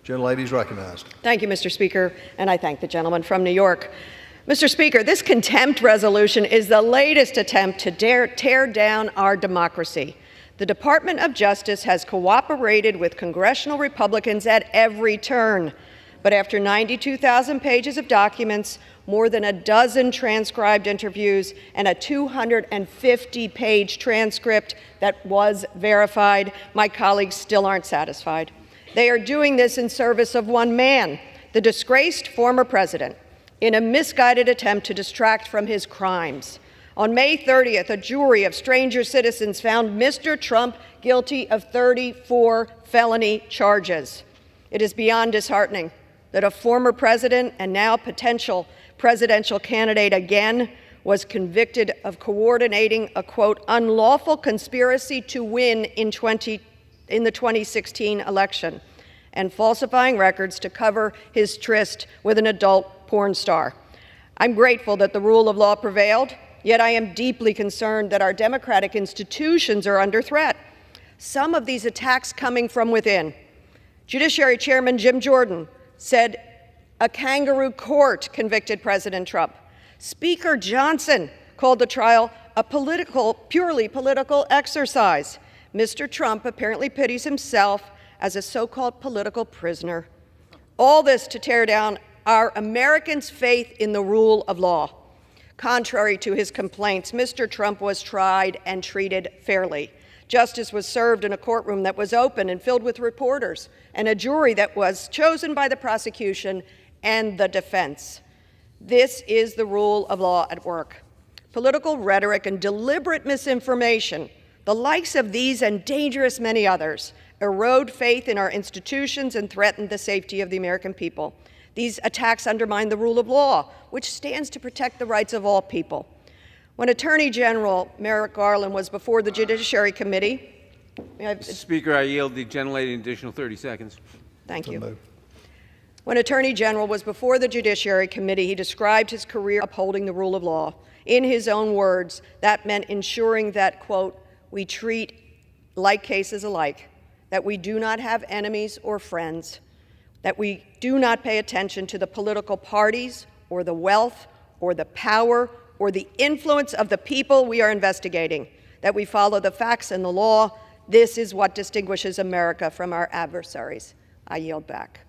Gentlelady is recognized. Thank you, Mr. Speaker, and I thank the gentleman from New York. Mr. Speaker, this contempt resolution is the latest attempt to tear down our democracy. The Department of Justice has cooperated with congressional Republicans at every turn. But after 92,000 pages of documents, more than a dozen transcribed interviews, and a 250-page transcript that was verified, my colleagues still aren't satisfied. They are doing this in service of one man, the disgraced former president, in a misguided attempt to distract from his crimes. On May 30th, a jury of stranger citizens found Mr. Trump guilty of 34 felony charges. It is beyond disheartening that a former president and now potential presidential candidate again was convicted of coordinating a, quote, unlawful conspiracy to win in the 2016 election and falsifying records to cover his tryst with an adult porn star. I'm grateful that the rule of law prevailed, yet I am deeply concerned that our democratic institutions are under threat. Some of these attacks coming from within. Judiciary Chairman Jim Jordan said a kangaroo court convicted President Trump. Speaker Johnson called the trial a purely political exercise. Mr. Trump apparently pities himself as a so-called political prisoner. All this to tear down our Americans' faith in the rule of law. Contrary to his complaints, Mr. Trump was tried and treated fairly. Justice was served in a courtroom that was open and filled with reporters, and a jury that was chosen by the prosecution and the defense. This is the rule of law at work. Political rhetoric and deliberate misinformation, the likes of these and dangerous many others, erode faith in our institutions and threaten the safety of the American people. These attacks undermine the rule of law, which stands to protect the rights of all people. When Attorney General Merrick Garland was before the Judiciary Committee— Mr. Speaker, I yield the gentlelady an additional 30 seconds. Thank you. When Attorney General was before the Judiciary Committee, he described his career upholding the rule of law. In his own words, that meant ensuring that, quote, we treat like cases alike, that we do not have enemies or friends, that we do not pay attention to the political parties or the wealth or the power or the influence of the people we are investigating, that we follow the facts and the law. This is what distinguishes America from our adversaries. I yield back.